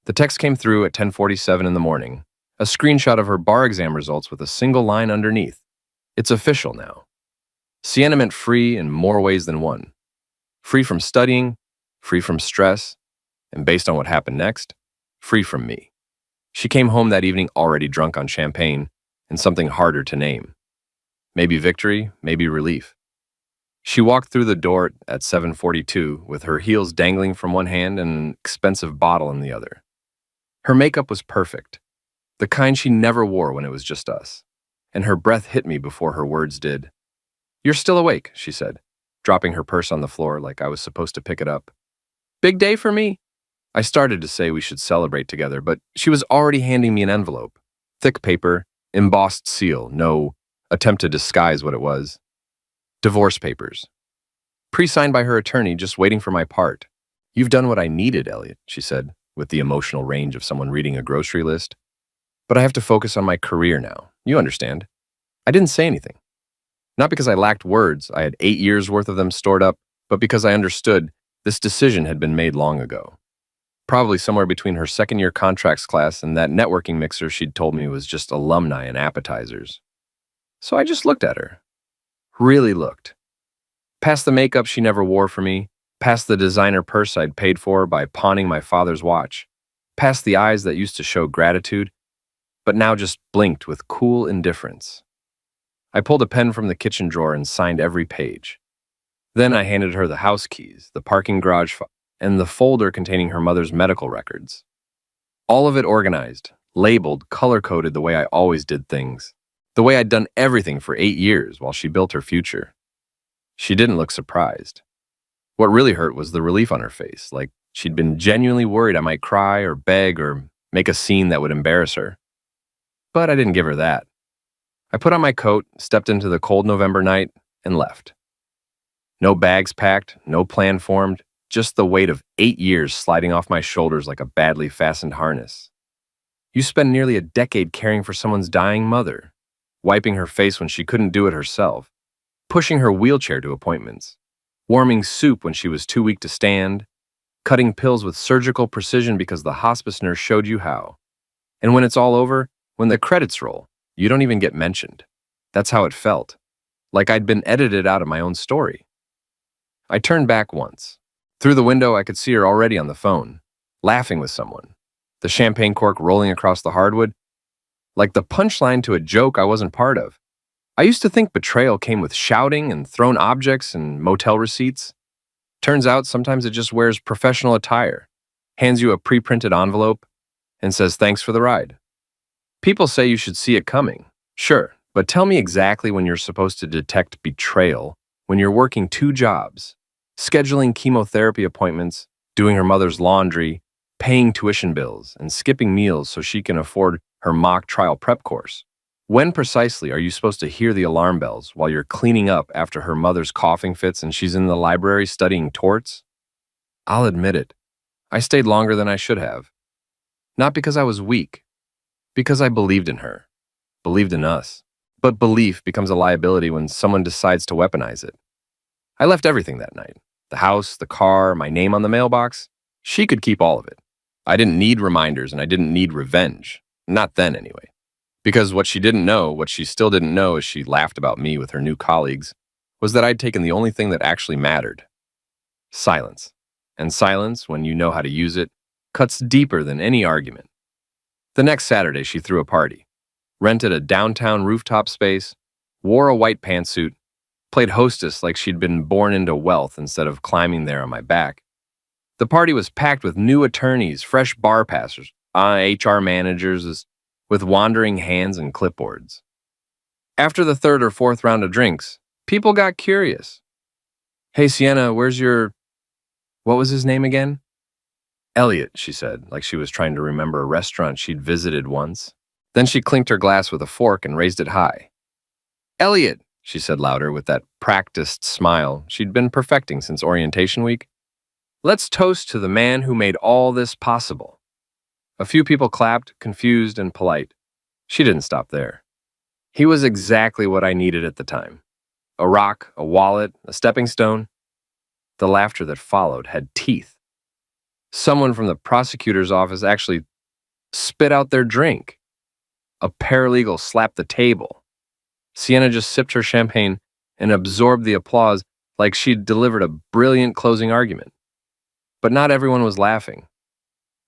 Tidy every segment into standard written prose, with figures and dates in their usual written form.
The text came through at 10:47 in the morning, a screenshot of her bar exam results with a single line underneath. It's official now. Sienna meant free in more ways than one. Free from studying, free from stress, and based on what happened next, free from me. She came home that evening already drunk on champagne and something harder to name. Maybe victory, maybe relief. She walked through the door at 7:42 with her heels dangling from one hand and an expensive bottle in the other. Her makeup was perfect, the kind she never wore when it was just us, and her breath hit me before her words did. "You're still awake," she said, dropping her purse on the floor like I was supposed to pick it up. "Big day for me." I started to say we should celebrate together, but she was already handing me an envelope. Thick paper, embossed seal, no attempt to disguise what it was. Divorce papers. Pre-signed by her attorney, just waiting for my part. "You've done what I needed, Elliot," she said, with the emotional range of someone reading a grocery list. "But I have to focus on my career now. You understand." I didn't say anything. Not because I lacked words, I had 8 years worth of them stored up, but because I understood this decision had been made long ago. Probably somewhere between her second-year contracts class and that networking mixer she'd told me was just alumni and appetizers. So I just looked at her. Really looked. Past the makeup she never wore for me, past the designer purse I'd paid for by pawning my father's watch, past the eyes that used to show gratitude, but now just blinked with cool indifference. I pulled a pen from the kitchen drawer and signed every page. Then I handed her the house keys, the parking garage file, and the folder containing her mother's medical records. All of it organized, labeled, color-coded the way I always did things, the way I'd done everything for 8 years while she built her future. She didn't look surprised. What really hurt was the relief on her face, like she'd been genuinely worried I might cry or beg or make a scene that would embarrass her. But I didn't give her that. I put on my coat, stepped into the cold November night, and left. No bags packed, no plan formed, just the weight of 8 years sliding off my shoulders like a badly fastened harness. You spend nearly a decade caring for someone's dying mother, wiping her face when she couldn't do it herself, pushing her wheelchair to appointments, warming soup when she was too weak to stand, cutting pills with surgical precision because the hospice nurse showed you how. And when it's all over, when the credits roll, you don't even get mentioned. That's how it felt, like I'd been edited out of my own story. I turned back once. Through the window, I could see her already on the phone, laughing with someone, the champagne cork rolling across the hardwood, like the punchline to a joke I wasn't part of. I used to think betrayal came with shouting and thrown objects and motel receipts. Turns out sometimes it just wears professional attire, hands you a pre-printed envelope, and says thanks for the ride. People say you should see it coming. Sure, but tell me exactly when you're supposed to detect betrayal when you're working 2 jobs, scheduling chemotherapy appointments, doing her mother's laundry, paying tuition bills, and skipping meals so she can afford her mock trial prep course. When precisely are you supposed to hear the alarm bells while you're cleaning up after her mother's coughing fits and she's in the library studying torts? I'll admit it. I stayed longer than I should have. Not because I was weak, because I believed in her, believed in us. But belief becomes a liability when someone decides to weaponize it. I left everything that night. The house, the car, my name on the mailbox. She could keep all of it. I didn't need reminders and I didn't need revenge. Not then, anyway. Because what she didn't know, what she still didn't know as she laughed about me with her new colleagues, was that I'd taken the only thing that actually mattered. Silence. And silence, when you know how to use it, cuts deeper than any argument. The next Saturday, she threw a party, rented a downtown rooftop space, wore a white pantsuit, played hostess like she'd been born into wealth instead of climbing there on my back. The party was packed with new attorneys, fresh bar passers, HR managers with wandering hands and clipboards. After the 3rd or 4th round of drinks, people got curious. "Hey, Sienna, where's your..." What was his name again? "Elliot," she said, like she was trying to remember a restaurant she'd visited once. Then she clinked her glass with a fork and raised it high. "Elliot," she said louder with that practiced smile she'd been perfecting since orientation week. "Let's toast to the man who made all this possible." A few people clapped, confused and polite. She didn't stop there. He was exactly what I needed at the time. A rock, a wallet, a stepping stone. The laughter that followed had teeth. Someone from the prosecutor's office actually spit out their drink. A paralegal slapped the table. Sienna just sipped her champagne and absorbed the applause like she'd delivered a brilliant closing argument. But not everyone was laughing.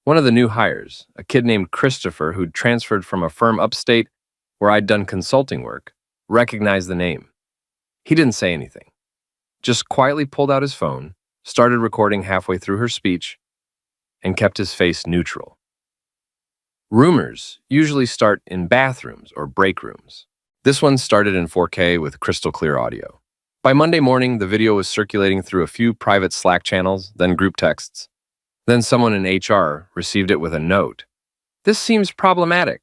One of the new hires, a kid named Christopher who'd transferred from a firm upstate where I'd done consulting work, recognized the name. He didn't say anything, just quietly pulled out his phone, started recording halfway through her speech, and kept his face neutral. Rumors usually start in bathrooms or break rooms. This one started in 4K with crystal clear audio. By Monday morning, the video was circulating through a few private Slack channels, then group texts. Then someone in HR received it with a note. "This seems problematic."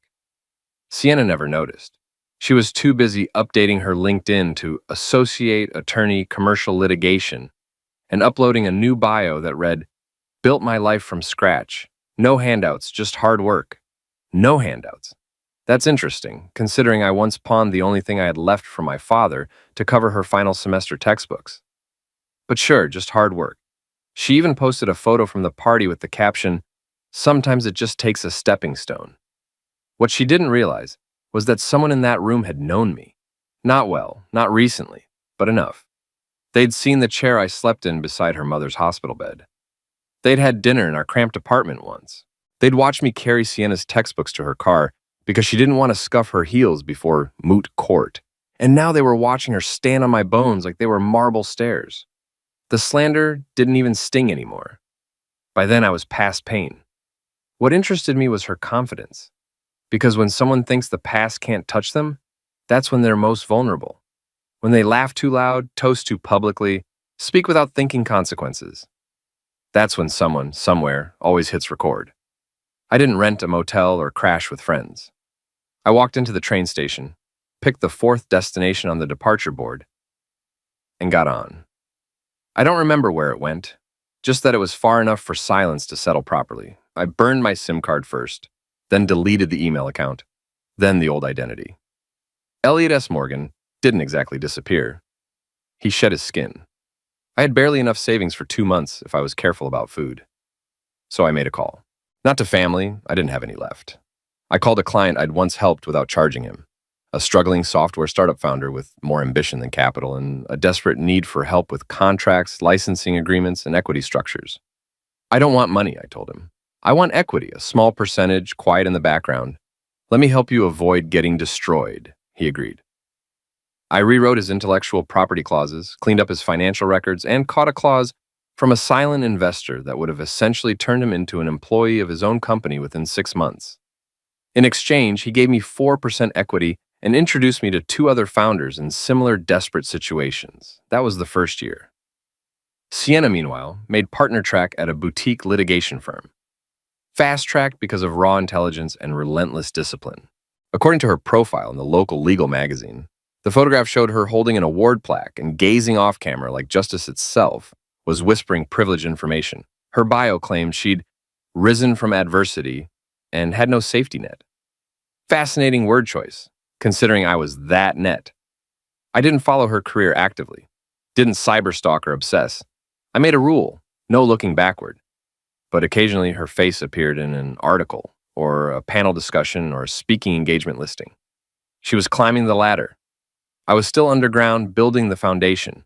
Sienna never noticed. She was too busy updating her LinkedIn to Associate Attorney Commercial Litigation and uploading a new bio that read, "Built my life from scratch. No handouts, just hard work." No handouts. That's interesting, considering I once pawned the only thing I had left from my father to cover her final semester textbooks. But sure, just hard work. She even posted a photo from the party with the caption, "Sometimes it just takes a stepping stone." What she didn't realize was that someone in that room had known me. Not well, not recently, but enough. They'd seen the chair I slept in beside her mother's hospital bed. They'd had dinner in our cramped apartment once. They'd watched me carry Sienna's textbooks to her car because she didn't want to scuff her heels before moot court. And now they were watching her stand on my bones like they were marble stairs. The slander didn't even sting anymore. By then I was past pain. What interested me was her confidence. Because when someone thinks the past can't touch them, that's when they're most vulnerable. When they laugh too loud, toast too publicly, speak without thinking consequences. That's when someone, somewhere, always hits record. I didn't rent a motel or crash with friends. I walked into the train station, picked the 4th destination on the departure board, and got on. I don't remember where it went, just that it was far enough for silence to settle properly. I burned my SIM card first, then deleted the email account, then the old identity. Elliot S. Morgan didn't exactly disappear. He shed his skin. I had barely enough savings for 2 months if I was careful about food. So I made a call. Not to family, I didn't have any left. I called a client I'd once helped without charging him, a struggling software startup founder with more ambition than capital and a desperate need for help with contracts, licensing agreements, and equity structures. "I don't want money," I told him. "I want equity, a small percentage, quiet in the background. Let me help you avoid getting destroyed," he agreed. I rewrote his intellectual property clauses, cleaned up his financial records, and caught a clause from a silent investor that would have essentially turned him into an employee of his own company within 6 months. In exchange, he gave me 4% equity and introduced me to 2 other founders in similar desperate situations. That was the first year. Sienna, meanwhile, made partner track at a boutique litigation firm. Fast track because of raw intelligence and relentless discipline. According to her profile in the local legal magazine, the photograph showed her holding an award plaque and gazing off camera like justice itself was whispering privileged information. Her bio claimed she'd risen from adversity and had no safety net. Fascinating word choice, considering I was that net. I didn't follow her career actively, didn't cyberstalk or obsess. I made a rule, no looking backward. But occasionally her face appeared in an article or a panel discussion or a speaking engagement listing. She was climbing the ladder. I was still underground, building the foundation.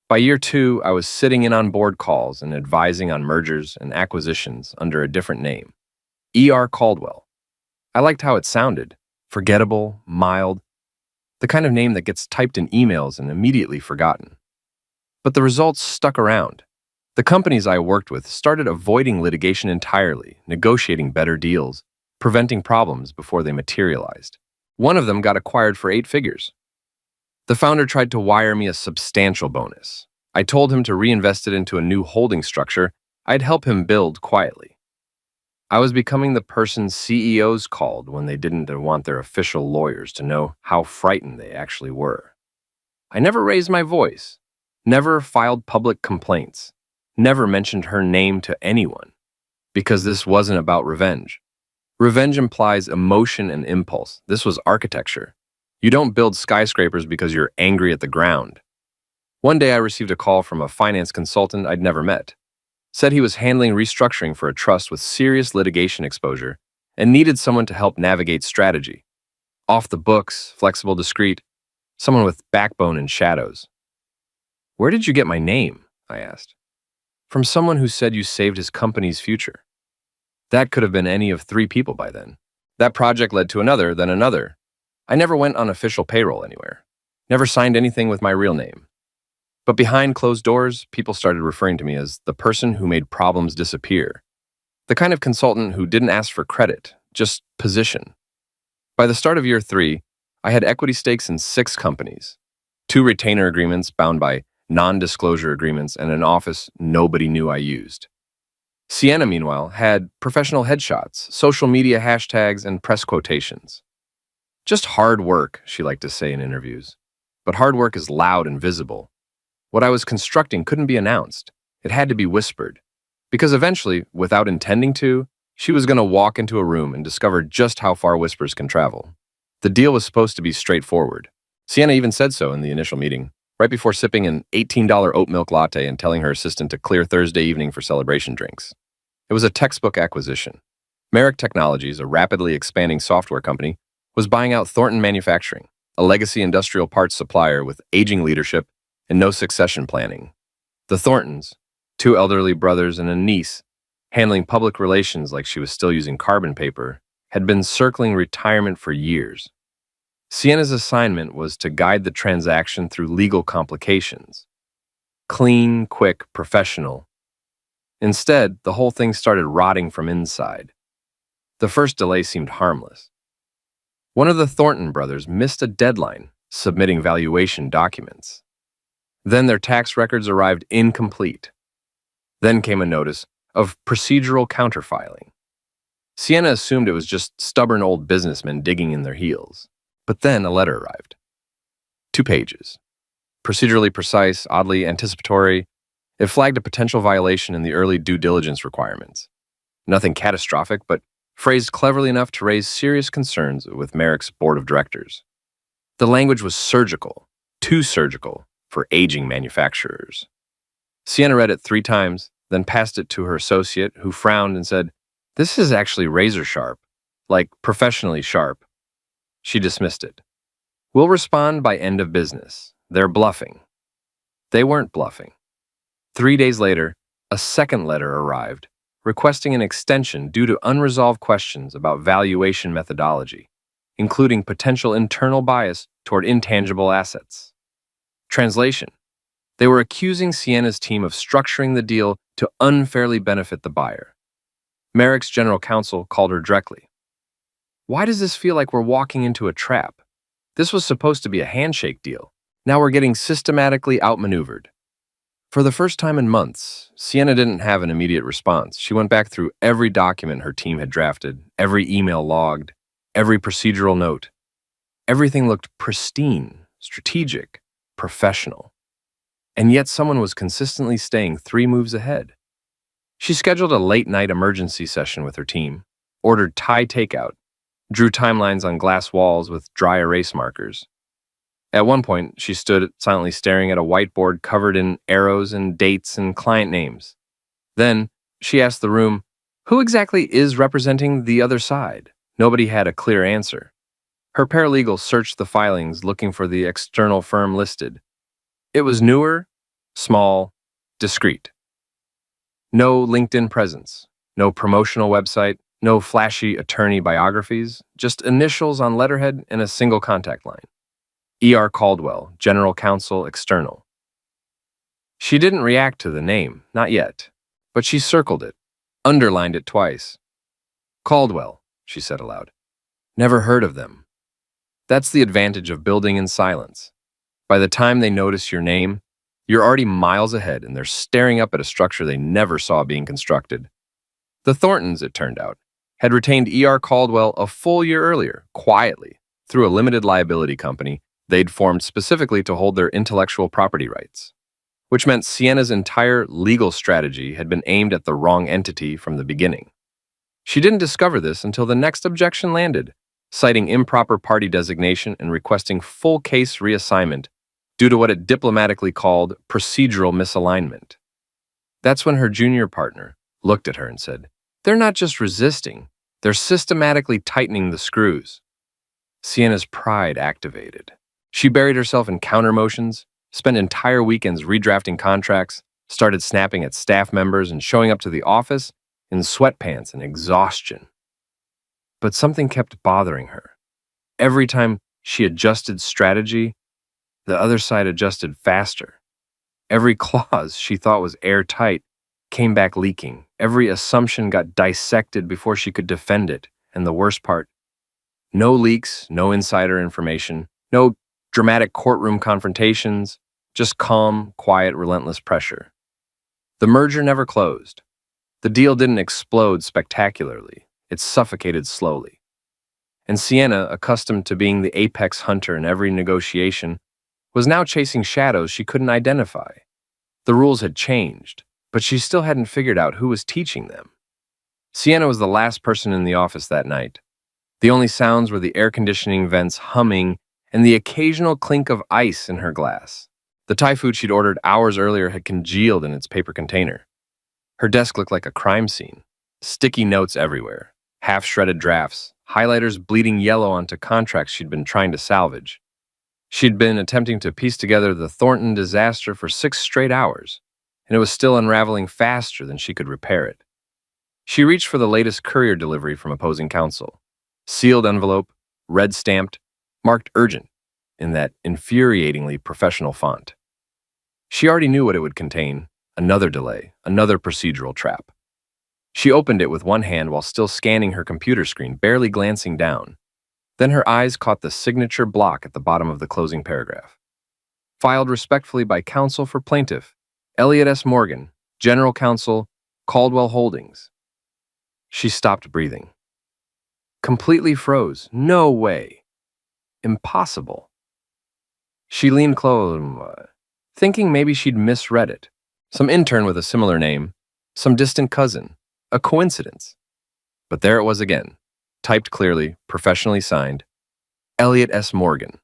By year 2, I was sitting in on board calls and advising on mergers and acquisitions under a different name, E.R. Caldwell. I liked how it sounded, forgettable, mild, the kind of name that gets typed in emails and immediately forgotten. But the results stuck around. The companies I worked with started avoiding litigation entirely, negotiating better deals, preventing problems before they materialized. One of them got acquired for 8 figures. The founder tried to wire me a substantial bonus. I told him to reinvest it into a new holding structure I'd help him build quietly. I was becoming the person CEOs called when they didn't want their official lawyers to know how frightened they actually were. I never raised my voice, never filed public complaints, never mentioned her name to anyone, because this wasn't about revenge. Revenge implies emotion and impulse. This was architecture. You don't build skyscrapers because you're angry at the ground. One day I received a call from a finance consultant I'd never met. Said he was handling restructuring for a trust with serious litigation exposure and needed someone to help navigate strategy. Off the books, flexible, discreet, someone with backbone and shadows. Where did you get my name? I asked. From someone who said you saved his company's future. That could have been any of 3 people by then. That project led to another, then another. I never went on official payroll anywhere. Never signed anything with my real name. But behind closed doors, people started referring to me as the person who made problems disappear. The kind of consultant who didn't ask for credit, just position. By the start of year 3, I had equity stakes in 6 companies, 2 retainer agreements bound by non-disclosure agreements, and an office nobody knew I used. Sienna, meanwhile, had professional headshots, social media hashtags, and press quotations. Just hard work, she liked to say in interviews. But hard work is loud and visible. What I was constructing couldn't be announced. It had to be whispered. Because eventually, without intending to, she was going to walk into a room and discover just how far whispers can travel. The deal was supposed to be straightforward. Sienna even said so in the initial meeting, right before sipping an $18 oat milk latte and telling her assistant to clear Thursday evening for celebration drinks. It was a textbook acquisition. Merrick Technologies, a rapidly expanding software company, was buying out Thornton Manufacturing, a legacy industrial parts supplier with aging leadership and no succession planning. The Thorntons, 2 elderly brothers and a niece, handling public relations like she was still using carbon paper, had been circling retirement for years. Sienna's assignment was to guide the transaction through legal complications. Clean, quick, professional. Instead, the whole thing started rotting from inside. The first delay seemed harmless. One of the Thornton brothers missed a deadline submitting valuation documents. Then their tax records arrived incomplete. Then came a notice of procedural counterfiling. Sienna assumed it was just stubborn old businessmen digging in their heels. But then a letter arrived. 2 pages. Procedurally precise, oddly anticipatory. It flagged a potential violation in the early due diligence requirements. Nothing catastrophic, but phrased cleverly enough to raise serious concerns with Merrick's board of directors. The language was surgical, too surgical for aging manufacturers. Sienna read it 3 times, then passed it to her associate, who frowned and said, "This is actually razor sharp, like professionally sharp." She dismissed it. "We'll respond by end of business. They're bluffing." They weren't bluffing. 3 days later, a second letter arrived, requesting an extension due to unresolved questions about valuation methodology, including potential internal bias toward intangible assets. Translation: they were accusing Sienna's team of structuring the deal to unfairly benefit the buyer. Merrick's general counsel called her directly. "Why does this feel like we're walking into a trap? This was supposed to be a handshake deal. Now we're getting systematically outmaneuvered." For the first time in months, Sienna didn't have an immediate response. She went back through every document her team had drafted, every email logged, every procedural note. Everything looked pristine, strategic, professional. And yet someone was consistently staying 3 moves ahead. She scheduled a late-night emergency session with her team, ordered Thai takeout, drew timelines on glass walls with dry erase markers. At one point, she stood silently staring at a whiteboard covered in arrows and dates and client names. Then, she asked the room, "Who exactly is representing the other side?" Nobody had a clear answer. Her paralegal searched the filings looking for the external firm listed. It was newer, small, discreet. No LinkedIn presence, no promotional website, no flashy attorney biographies, just initials on letterhead and a single contact line. E.R. Caldwell, General Counsel, External. She didn't react to the name, not yet, but she circled it, underlined it twice. "Caldwell," she said aloud. "Never heard of them." That's the advantage of building in silence. By the time they notice your name, you're already miles ahead and they're staring up at a structure they never saw being constructed. The Thorntons, it turned out, had retained E.R. Caldwell a full year earlier, quietly, through a limited liability company they'd formed specifically to hold their intellectual property rights, which meant Sienna's entire legal strategy had been aimed at the wrong entity from the beginning. She didn't discover this until the next objection landed, citing improper party designation and requesting full case reassignment due to what it diplomatically called procedural misalignment. That's when her junior partner looked at her and said, "They're not just resisting, they're systematically tightening the screws." Sienna's pride activated. She buried herself in counter motions, spent entire weekends redrafting contracts, started snapping at staff members and showing up to the office in sweatpants and exhaustion. But something kept bothering her. Every time she adjusted strategy, the other side adjusted faster. Every clause she thought was airtight came back leaking. Every assumption got dissected before she could defend it. And the worst part, no leaks, no insider information, no dramatic courtroom confrontations, just calm, quiet, relentless pressure. The merger never closed. The deal didn't explode spectacularly. It suffocated slowly. And Sienna, accustomed to being the apex hunter in every negotiation, was now chasing shadows she couldn't identify. The rules had changed, but she still hadn't figured out who was teaching them. Sienna was the last person in the office that night. The only sounds were the air conditioning vents humming and the occasional clink of ice in her glass. The Thai food she'd ordered hours earlier had congealed in its paper container. Her desk looked like a crime scene. Sticky notes everywhere, half-shredded drafts, highlighters bleeding yellow onto contracts she'd been trying to salvage. She'd been attempting to piece together the Thornton disaster for 6 straight hours, and it was still unraveling faster than she could repair it. She reached for the latest courier delivery from opposing counsel. Sealed envelope, red-stamped, marked urgent in that infuriatingly professional font. She already knew what it would contain: another delay, another procedural trap. She opened it with one hand while still scanning her computer screen, barely glancing down. Then her eyes caught the signature block at the bottom of the closing paragraph. Filed respectfully by counsel for plaintiff, Elliot S. Morgan, General Counsel, Caldwell Holdings. She stopped breathing. Completely froze. No way. Impossible. She leaned close, thinking maybe she'd misread it. Some intern with a similar name, some distant cousin, a coincidence. But there it was again, typed clearly, professionally signed, Elliot S. Morgan.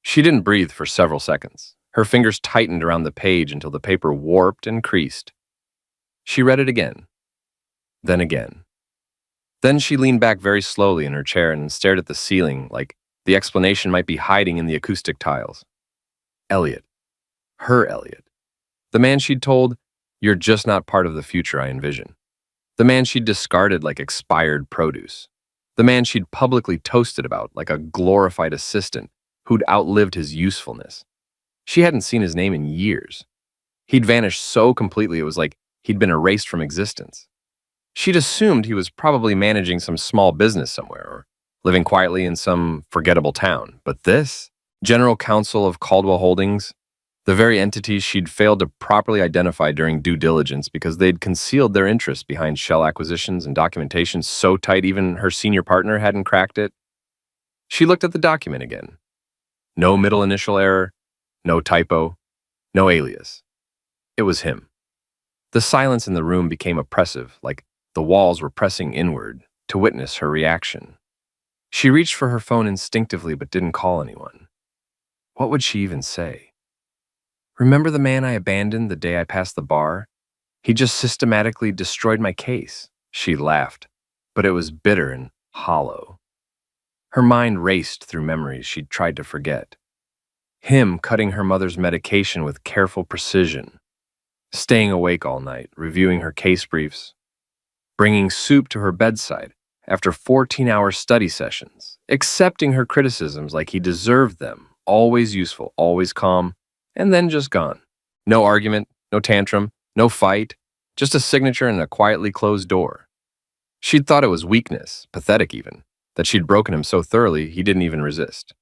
She didn't breathe for several seconds. Her fingers tightened around the page until the paper warped and creased. She read it again, then again. Then she leaned back very slowly in her chair and stared at the ceiling like the explanation might be hiding in the acoustic tiles. Elliot. Her Elliot. The man she'd told, "You're just not part of the future I envision." The man she'd discarded like expired produce. The man she'd publicly toasted about like a glorified assistant who'd outlived his usefulness. She hadn't seen his name in years. He'd vanished so completely it was like he'd been erased from existence. She'd assumed he was probably managing some small business somewhere or living quietly in some forgettable town. But this, General Counsel of Caldwell Holdings, the very entities she'd failed to properly identify during due diligence because they'd concealed their interests behind shell acquisitions and documentation so tight even her senior partner hadn't cracked it. She looked at the document again. No middle initial error, no typo, no alias. It was him. The silence in the room became oppressive, like the walls were pressing inward to witness her reaction. She reached for her phone instinctively but didn't call anyone. What would she even say? "Remember the man I abandoned the day I passed the bar? He just systematically destroyed my case." She laughed, but it was bitter and hollow. Her mind raced through memories she'd tried to forget. Him cutting her mother's medication with careful precision, staying awake all night, reviewing her case briefs, bringing soup to her bedside after 14-hour study sessions, accepting her criticisms like he deserved them, always useful, always calm, and then just gone. No argument, no tantrum, no fight, just a signature and a quietly closed door. She'd thought it was weakness, pathetic even, that she'd broken him so thoroughly he didn't even resist.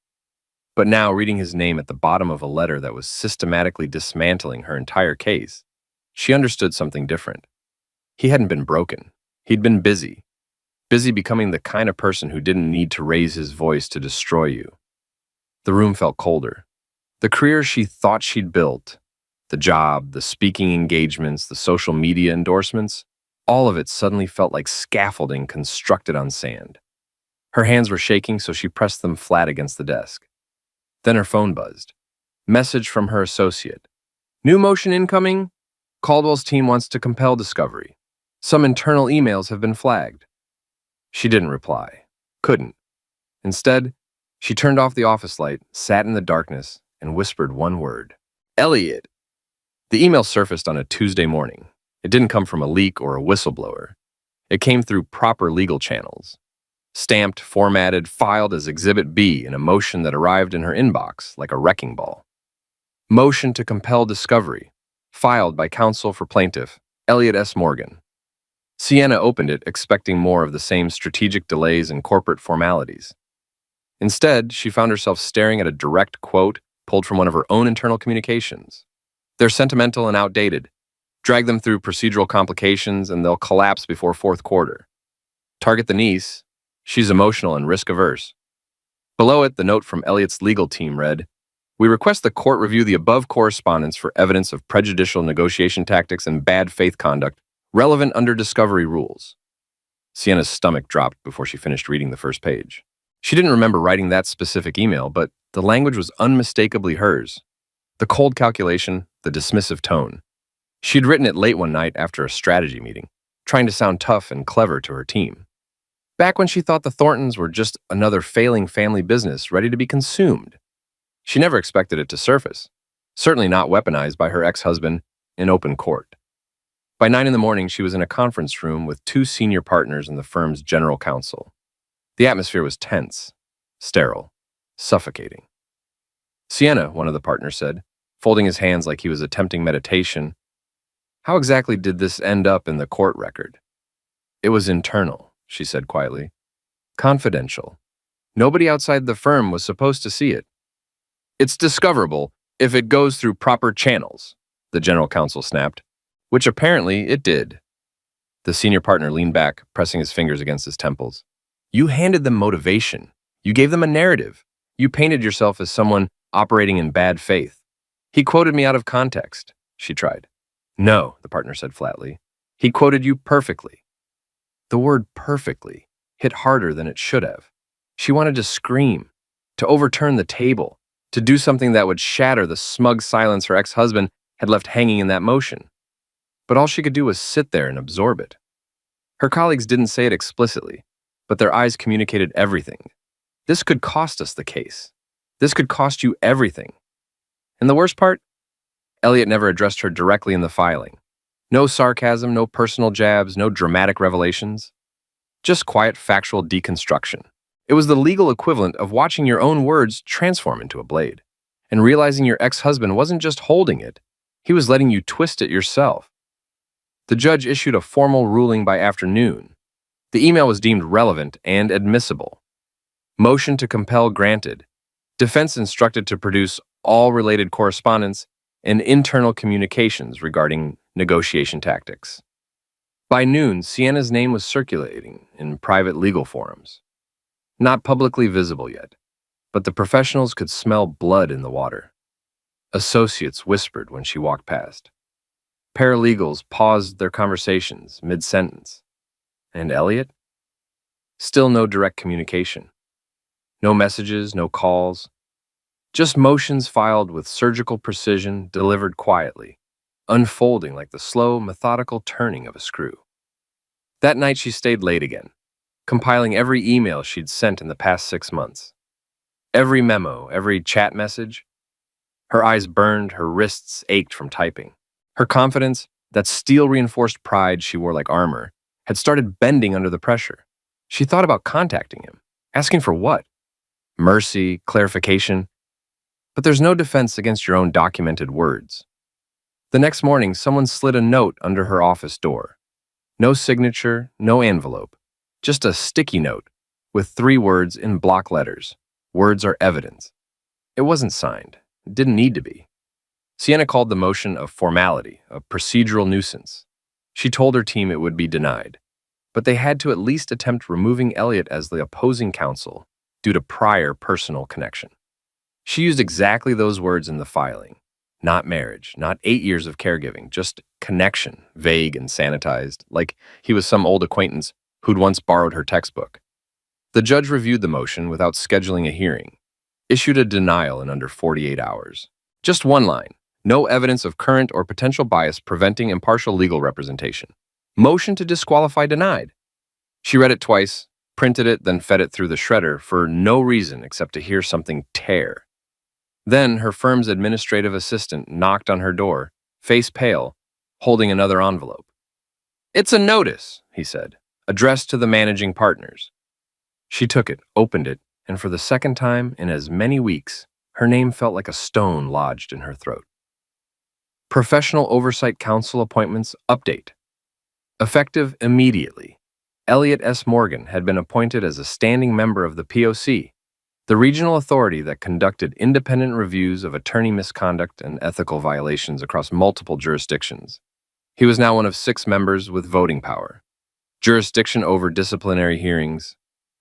But now, reading his name at the bottom of a letter that was systematically dismantling her entire case, she understood something different. He hadn't been broken. He'd been busy becoming the kind of person who didn't need to raise his voice to destroy you. The room felt colder. The career she thought she'd built, the job, the speaking engagements, the social media endorsements, all of it suddenly felt like scaffolding constructed on sand. Her hands were shaking, so she pressed them flat against the desk. Then her phone buzzed. Message from her associate. "New motion incoming. Caldwell's team wants to compel discovery. Some internal emails have been flagged. She didn't reply. Couldn't. Instead, she turned off the office light, sat in the darkness, and whispered one word. Elliot! The email surfaced on a Tuesday morning. It didn't come from a leak or a whistleblower. It came through proper legal channels. Stamped, formatted, filed as Exhibit B in a motion that arrived in her inbox like a wrecking ball. Motion to compel discovery, filed by counsel for plaintiff, Elliot S. Morgan. Sienna opened it, expecting more of the same strategic delays and corporate formalities. Instead, she found herself staring at a direct quote pulled from one of her own internal communications. They're sentimental and outdated. Drag them through procedural complications and they'll collapse before fourth quarter. Target the niece. She's emotional and risk-averse. Below it, the note from Elliot's legal team read, "We request the court review the above correspondence for evidence of prejudicial negotiation tactics and bad faith conduct relevant under discovery rules." Sienna's stomach dropped before she finished reading the first page. She didn't remember writing that specific email, but the language was unmistakably hers. The cold calculation, the dismissive tone. She'd written it late one night after a strategy meeting, trying to sound tough and clever to her team. Back when she thought the Thorntons were just another failing family business ready to be consumed. She never expected it to surface, certainly not weaponized by her ex-husband in open court. By 9 in the morning, she was in a conference room with 2 senior partners in the firm's general counsel. The atmosphere was tense, sterile, suffocating. "Sienna," one of the partners said, folding his hands like he was attempting meditation, "how exactly did this end up in the court record?" "It was internal," she said quietly. "Confidential. Nobody outside the firm was supposed to see it." "It's discoverable if it goes through proper channels," the general counsel snapped, which apparently it did. The senior partner leaned back, pressing his fingers against his temples. "You handed them motivation. You gave them a narrative. You painted yourself as someone operating in bad faith." "He quoted me out of context," she tried. "No," the partner said flatly. "He quoted you perfectly." The word perfectly hit harder than it should have. She wanted to scream, to overturn the table, to do something that would shatter the smug silence her ex-husband had left hanging in that motion. But all she could do was sit there and absorb it. Her colleagues didn't say it explicitly, but their eyes communicated everything. This could cost us the case. This could cost you everything. And the worst part? Elliot never addressed her directly in the filing. No sarcasm, no personal jabs, no dramatic revelations. Just quiet, factual deconstruction. It was the legal equivalent of watching your own words transform into a blade, and realizing your ex-husband wasn't just holding it, he was letting you twist it yourself. The judge issued a formal ruling by afternoon. The email was deemed relevant and admissible. Motion to compel granted. Defense instructed to produce all related correspondence and internal communications regarding negotiation tactics. By noon, Sienna's name was circulating in private legal forums. Not publicly visible yet, but the professionals could smell blood in the water. Associates whispered when she walked past. Paralegals paused their conversations mid-sentence. And Elliot? Still no direct communication. No messages, no calls. Just motions filed with surgical precision, delivered quietly, unfolding like the slow, methodical turning of a screw. That night she stayed late again, compiling every email she'd sent in the past 6 months. Every memo, every chat message. Her eyes burned, her wrists ached from typing. Her confidence, that steel-reinforced pride she wore like armor, had started bending under the pressure. She thought about contacting him, asking for what? Mercy, clarification. But there's no defense against your own documented words. The next morning, someone slid a note under her office door. No signature, no envelope, just a sticky note with 3 words in block letters. Words are evidence. It wasn't signed. It didn't need to be. Sienna called the motion a formality, a procedural nuisance. She told her team it would be denied, but they had to at least attempt removing Elliot as the opposing counsel due to prior personal connection. She used exactly those words in the filing. Not marriage, not 8 years of caregiving, just connection, vague and sanitized, like he was some old acquaintance who'd once borrowed her textbook. The judge reviewed the motion without scheduling a hearing, issued a denial in under 48 hours. Just one line, No evidence of current or potential bias preventing impartial legal representation. Motion to disqualify denied. She read it twice, printed it, then fed it through the shredder for no reason except to hear something tear. Then her firm's administrative assistant knocked on her door, face pale, holding another envelope. "It's a notice," he said, "addressed to the managing partners." She took it, opened it, and for the second time in as many weeks, her name felt like a stone lodged in her throat. Professional Oversight Council Appointments Update. Effective immediately, Elliot S. Morgan had been appointed as a standing member of the POC, the regional authority that conducted independent reviews of attorney misconduct and ethical violations across multiple jurisdictions. He was now one of 6 members with voting power, jurisdiction over disciplinary hearings,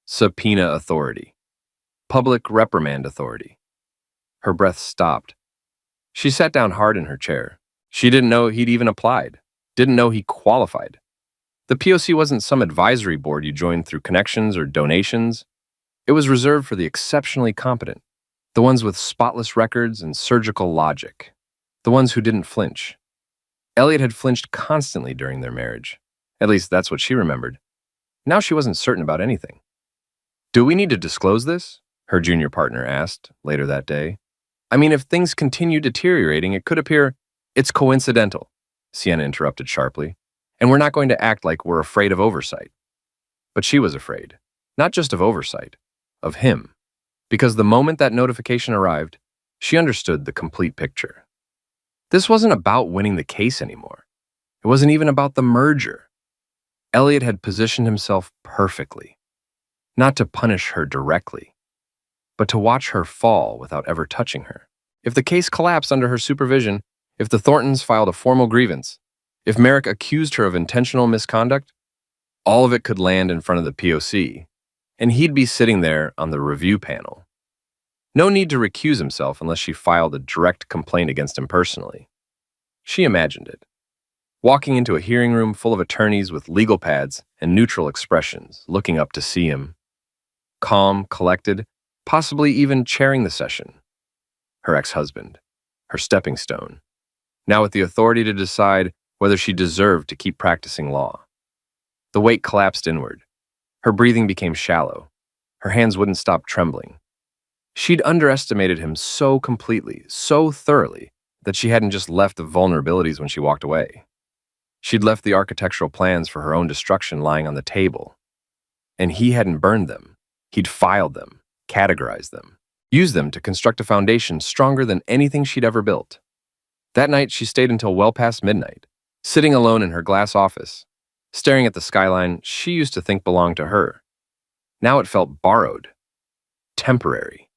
subpoena authority, public reprimand authority. Her breath stopped. She sat down hard in her chair. She didn't know he'd even applied, didn't know he qualified. The POC wasn't some advisory board you joined through connections or donations. It was reserved for the exceptionally competent, the ones with spotless records and surgical logic, the ones who didn't flinch. Elliot had flinched constantly during their marriage. At least that's what she remembered. Now she wasn't certain about anything. "Do we need to disclose this?" her junior partner asked later that day. "I mean, if things continue deteriorating, it could appear—" "It's coincidental," Sienna interrupted sharply, "and we're not going to act like we're afraid of oversight." But she was afraid, not just of oversight, of him, because the moment that notification arrived, she understood the complete picture. This wasn't about winning the case anymore. It wasn't even about the merger. Elliot had positioned himself perfectly, not to punish her directly, but to watch her fall without ever touching her. If the case collapsed under her supervision, if the Thorntons filed a formal grievance, if Merrick accused her of intentional misconduct, all of it could land in front of the POC, and he'd be sitting there on the review panel. No need to recuse himself unless she filed a direct complaint against him personally. She imagined it. Walking into a hearing room full of attorneys with legal pads and neutral expressions, looking up to see him. Calm, collected, possibly even chairing the session. Her ex-husband, her stepping stone, now with the authority to decide whether she deserved to keep practicing law. The weight collapsed inward. Her breathing became shallow. Her hands wouldn't stop trembling. She'd underestimated him so completely, so thoroughly, that she hadn't just left the vulnerabilities when she walked away. She'd left the architectural plans for her own destruction lying on the table. And he hadn't burned them. He'd filed them, categorized them, used them to construct a foundation stronger than anything she'd ever built. That night, she stayed until well past midnight, sitting alone in her glass office, staring at the skyline she used to think belonged to her. Now it felt borrowed, temporary.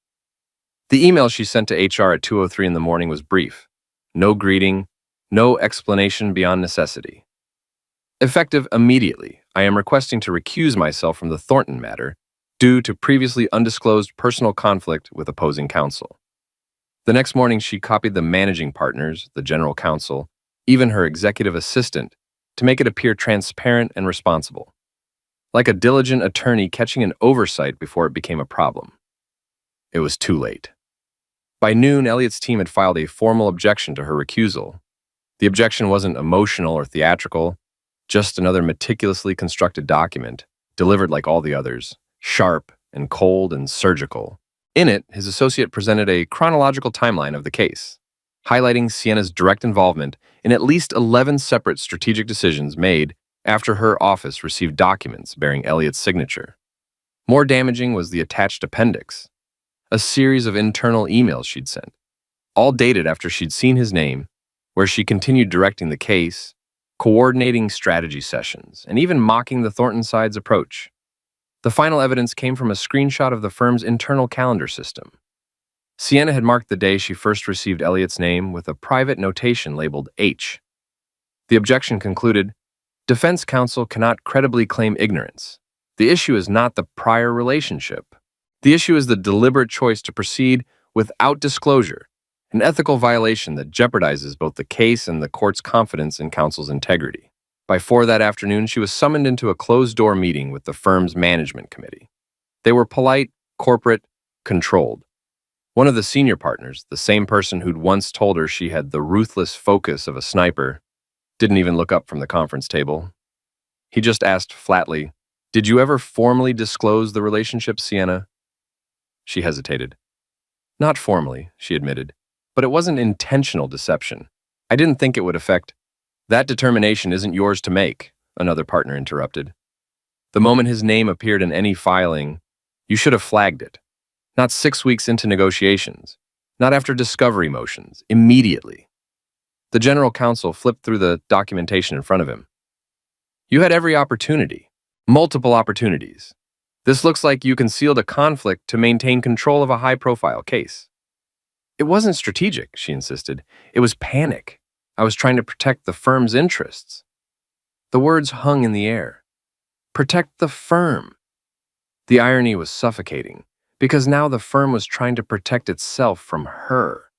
The email she sent to HR at 2:03 in the morning was brief. No greeting, no explanation beyond necessity. Effective immediately, I am requesting to recuse myself from the Thornton matter due to previously undisclosed personal conflict with opposing counsel. The next morning, she copied the managing partners, the general counsel, even her executive assistant, to make it appear transparent and responsible, like a diligent attorney catching an oversight before it became a problem. It was too late. By noon, Elliot's team had filed a formal objection to her recusal. The objection wasn't emotional or theatrical, just another meticulously constructed document, delivered like all the others, sharp and cold and surgical. In it, his associate presented a chronological timeline of the case, highlighting Sienna's direct involvement in at least 11 separate strategic decisions made after her office received documents bearing Elliot's signature. More damaging was the attached appendix, a series of internal emails she'd sent, all dated after she'd seen his name, where she continued directing the case, coordinating strategy sessions, and even mocking the Thornton side's approach. The final evidence came from a screenshot of the firm's internal calendar system. Sienna had marked the day she first received Elliot's name with a private notation labeled H. The objection concluded, defense counsel cannot credibly claim ignorance. The issue is not the prior relationship. The issue is the deliberate choice to proceed without disclosure, an ethical violation that jeopardizes both the case and the court's confidence in counsel's integrity. By 4 that afternoon, she was summoned into a closed-door meeting with the firm's management committee. They were polite, corporate, controlled. One of the senior partners, the same person who'd once told her she had the ruthless focus of a sniper, didn't even look up from the conference table. He just asked flatly, "Did you ever formally disclose the relationship, Sienna?" She hesitated. "Not formally," she admitted, "but it wasn't intentional deception. I didn't think it would affect—" "That determination isn't yours to make," another partner interrupted. "The moment his name appeared in any filing, you should have flagged it. Not 6 weeks into negotiations. Not after discovery motions. Immediately." The general counsel flipped through the documentation in front of him. "You had every opportunity. Multiple opportunities. This looks like you concealed a conflict to maintain control of a high-profile case." "It wasn't strategic," she insisted. "It was panic. I was trying to protect the firm's interests." The words hung in the air. Protect the firm. The irony was suffocating, because now the firm was trying to protect itself from her.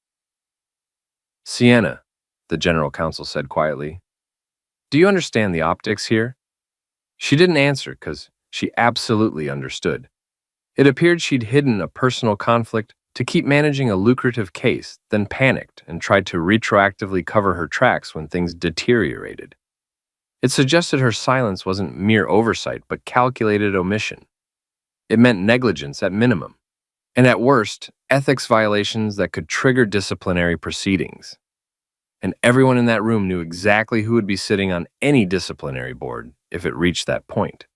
"Sienna," the general counsel said quietly, "do you understand the optics here?" She didn't answer because she absolutely understood. It appeared she'd hidden a personal conflict to keep managing a lucrative case, then panicked and tried to retroactively cover her tracks when things deteriorated. It suggested her silence wasn't mere oversight, but calculated omission. It meant negligence at minimum, and at worst, ethics violations that could trigger disciplinary proceedings. And everyone in that room knew exactly who would be sitting on any disciplinary board if it reached that point.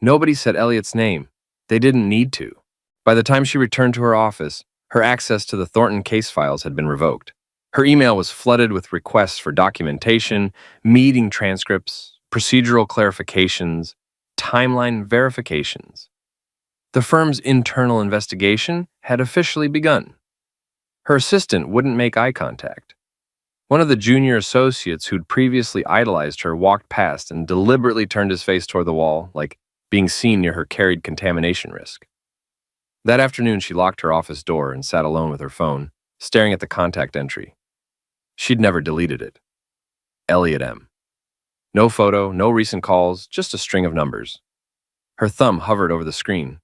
Nobody said Elliot's name. They didn't need to. By the time she returned to her office, her access to the Thornton case files had been revoked. Her email was flooded with requests for documentation, meeting transcripts, procedural clarifications, timeline verifications. The firm's internal investigation had officially begun. Her assistant wouldn't make eye contact. One of the junior associates who'd previously idolized her walked past and deliberately turned his face toward the wall, like being seen near her carried contamination risk. That afternoon, she locked her office door and sat alone with her phone, staring at the contact entry. She'd never deleted it. Elliot M. No photo, no recent calls, just a string of numbers. Her thumb hovered over the screen.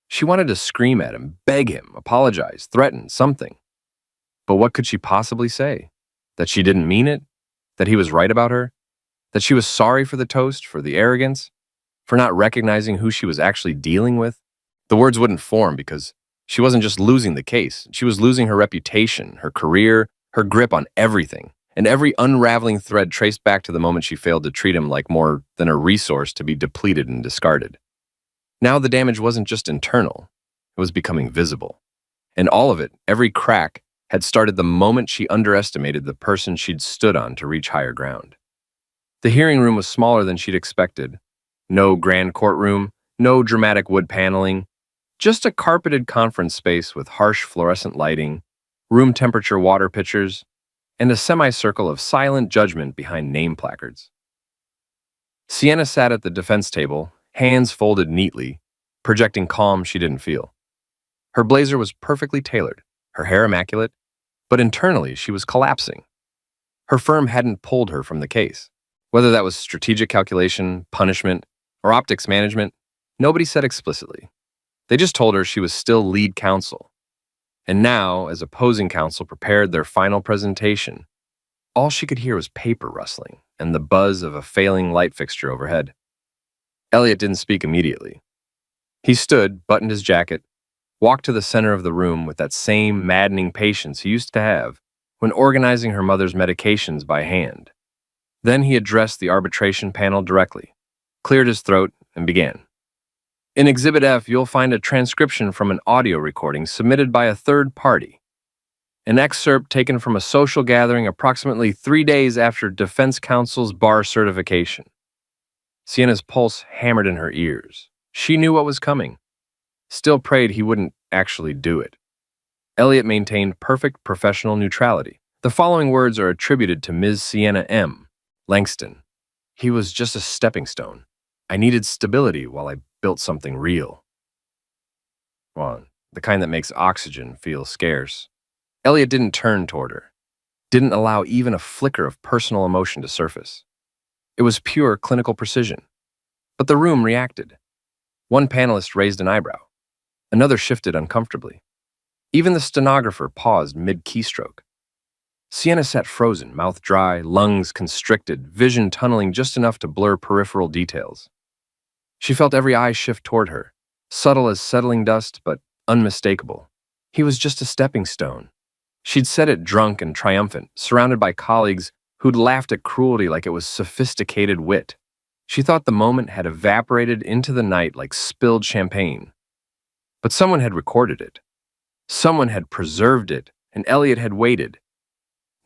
She wanted to scream at him, beg him, apologize, threaten, something. But what could she possibly say? That she didn't mean it? That he was right about her? That she was sorry for the toast, for the arrogance? For not recognizing who she was actually dealing with? The words wouldn't form because she wasn't just losing the case. She was losing her reputation, her career, her grip on everything, and every unraveling thread traced back to the moment she failed to treat him like more than a resource to be depleted and discarded. Now the damage wasn't just internal, it was becoming visible. And all of it, every crack, had started the moment she underestimated the person she'd stood on to reach higher ground. The hearing room was smaller than she'd expected. No grand courtroom, no dramatic wood paneling, just a carpeted conference space with harsh fluorescent lighting, room temperature water pitchers, and a semicircle of silent judgment behind name placards. Sienna sat at the defense table, hands folded neatly, projecting calm she didn't feel. Her blazer was perfectly tailored, her hair immaculate, but internally she was collapsing. Her firm hadn't pulled her from the case. Whether that was strategic calculation, punishment, or optics management, nobody said explicitly. They just told her she was still lead counsel. And now, as opposing counsel prepared their final presentation, all she could hear was paper rustling and the buzz of a failing light fixture overhead. Elliot didn't speak immediately. He stood, buttoned his jacket, walked to the center of the room with that same maddening patience he used to have when organizing her mother's medications by hand. Then he addressed the arbitration panel directly, cleared his throat, and began. In Exhibit F, you'll find a transcription from an audio recording submitted by a third party. An excerpt taken from a social gathering approximately 3 days after defense counsel's bar certification. Sienna's pulse hammered in her ears. She knew what was coming. Still prayed he wouldn't actually do it. Elliot maintained perfect professional neutrality. The following words are attributed to Ms. Sienna M. Langston. He was just a stepping stone. I needed stability while I built something real. Well, the kind that makes oxygen feel scarce. Elliot didn't turn toward her, didn't allow even a flicker of personal emotion to surface. It was pure clinical precision. But the room reacted. One panelist raised an eyebrow. Another shifted uncomfortably. Even the stenographer paused mid-keystroke. Sienna sat frozen, mouth dry, lungs constricted, vision tunneling just enough to blur peripheral details. She felt every eye shift toward her, subtle as settling dust, but unmistakable. He was just a stepping stone. She'd said it drunk and triumphant, surrounded by colleagues who'd laughed at cruelty like it was sophisticated wit. She thought the moment had evaporated into the night like spilled champagne. But someone had recorded it. Someone had preserved it, and Elliot had waited.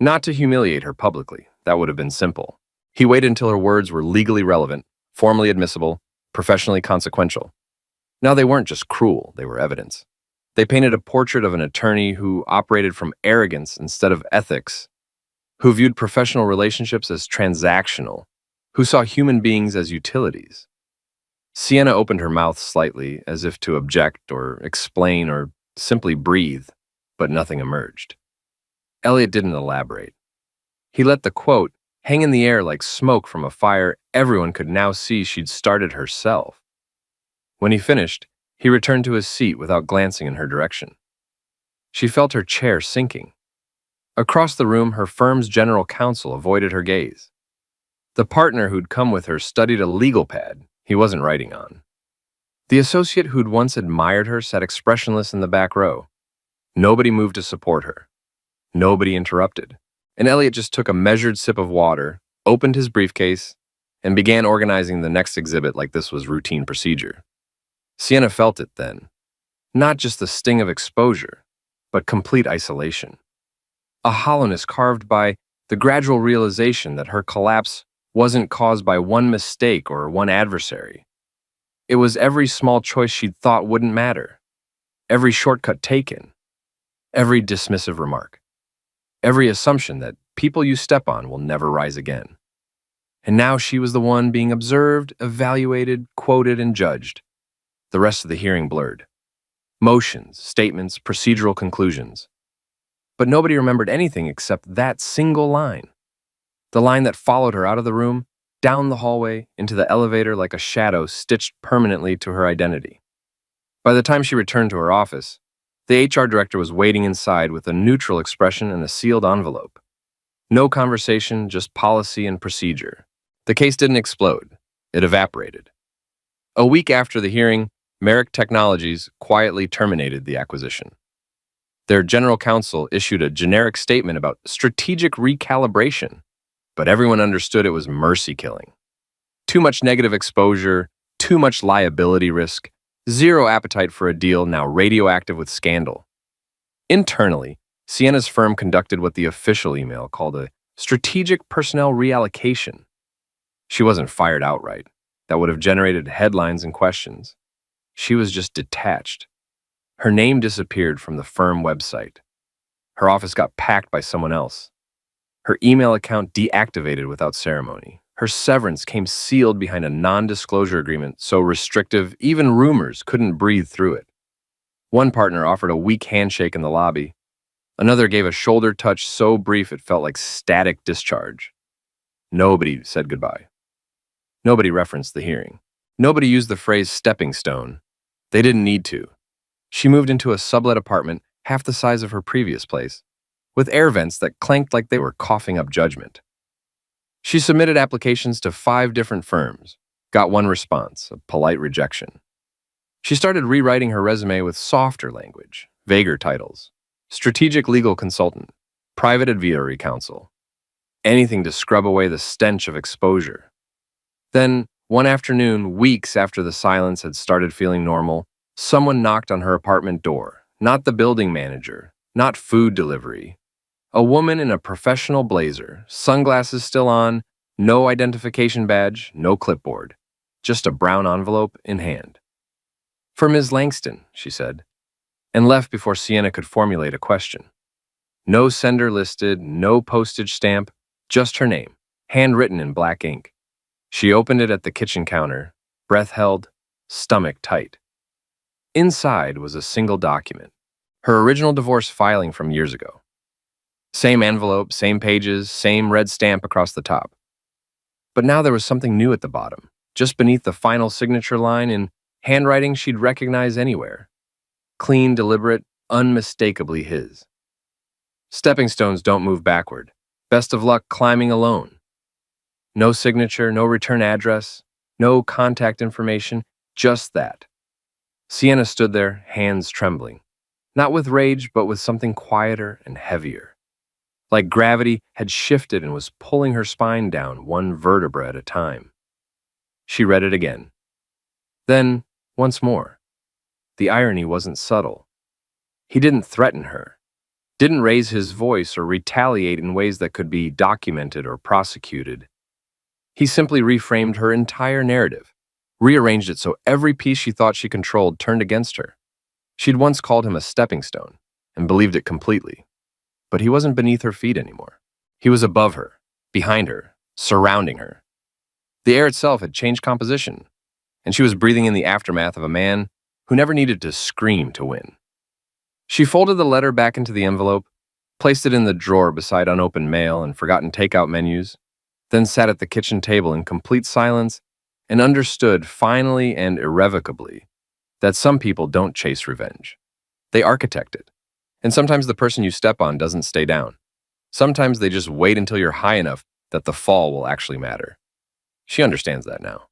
Not to humiliate her publicly, that would have been simple. He waited until her words were legally relevant, formally admissible, professionally consequential. Now they weren't just cruel, they were evidence. They painted a portrait of an attorney who operated from arrogance instead of ethics, who viewed professional relationships as transactional, who saw human beings as utilities. Sienna opened her mouth slightly, as if to object or explain or simply breathe, but nothing emerged. Elliot didn't elaborate. He let the quote hang in the air like smoke from a fire everyone could now see she'd started herself. When he finished, he returned to his seat without glancing in her direction. She felt her chair sinking. Across the room, her firm's general counsel avoided her gaze. The partner who'd come with her studied a legal pad he wasn't writing on. The associate who'd once admired her sat expressionless in the back row. Nobody moved to support her. Nobody interrupted. And Elliot just took a measured sip of water, opened his briefcase, and began organizing the next exhibit like this was routine procedure. Sienna felt it then. Not just the sting of exposure, but complete isolation. A hollowness carved by the gradual realization that her collapse wasn't caused by one mistake or one adversary. It was every small choice she'd thought wouldn't matter, every shortcut taken, every dismissive remark, every assumption that people you step on will never rise again. And now she was the one being observed, evaluated, quoted, and judged. The rest of the hearing blurred. Motions, statements, procedural conclusions. But nobody remembered anything except that single line. The line that followed her out of the room, down the hallway, into the elevator like a shadow stitched permanently to her identity. By the time she returned to her office, the HR director was waiting inside with a neutral expression and a sealed envelope. No conversation, just policy and procedure. The case didn't explode. It evaporated. A week after the hearing, Merrick Technologies quietly terminated the acquisition. Their general counsel issued a generic statement about strategic recalibration, but everyone understood it was mercy killing. Too much negative exposure, too much liability risk, zero appetite for a deal now radioactive with scandal. Internally, Sienna's firm conducted what the official email called a strategic personnel reallocation. She wasn't fired outright. That would have generated headlines and questions. She was just detached. Her name disappeared from the firm website. Her office got packed by someone else. Her email account deactivated without ceremony. Her severance came sealed behind a non-disclosure agreement so restrictive even rumors couldn't breathe through it. One partner offered a weak handshake in the lobby. Another gave a shoulder touch so brief it felt like static discharge. Nobody said goodbye. Nobody referenced the hearing. Nobody used the phrase stepping stone. They didn't need to. She moved into a sublet apartment half the size of her previous place, with air vents that clanked like they were coughing up judgment. She submitted applications to 5 different firms, got one response, a polite rejection. She started rewriting her resume with softer language, vaguer titles, strategic legal consultant, private advisory counsel, anything to scrub away the stench of exposure. Then, one afternoon, weeks after the silence had started feeling normal, someone knocked on her apartment door, not the building manager, not food delivery. A woman in a professional blazer, sunglasses still on, no identification badge, no clipboard, just a brown envelope in hand. "For Ms. Langston," she said, and left before Sienna could formulate a question. No sender listed, no postage stamp, just her name, handwritten in black ink. She opened it at the kitchen counter, breath held, stomach tight. Inside was a single document, her original divorce filing from years ago. Same envelope, same pages, same red stamp across the top. But now there was something new at the bottom, just beneath the final signature line in handwriting she'd recognize anywhere. Clean, deliberate, unmistakably his. Stepping stones don't move backward. Best of luck climbing alone. No signature, no return address, no contact information, just that. Sienna stood there, hands trembling. Not with rage, but with something quieter and heavier. Like gravity had shifted and was pulling her spine down one vertebra at a time. She read it again. Then, once more. The irony wasn't subtle. He didn't threaten her, didn't raise his voice or retaliate in ways that could be documented or prosecuted. He simply reframed her entire narrative, rearranged it so every piece she thought she controlled turned against her. She'd once called him a stepping stone and believed it completely. But he wasn't beneath her feet anymore. He was above her, behind her, surrounding her. The air itself had changed composition, and she was breathing in the aftermath of a man who never needed to scream to win. She folded the letter back into the envelope, placed it in the drawer beside unopened mail and forgotten takeout menus, then sat at the kitchen table in complete silence and understood finally and irrevocably that some people don't chase revenge. They architect it. And sometimes the person you step on doesn't stay down. Sometimes they just wait until you're high enough that the fall will actually matter. She understands that now.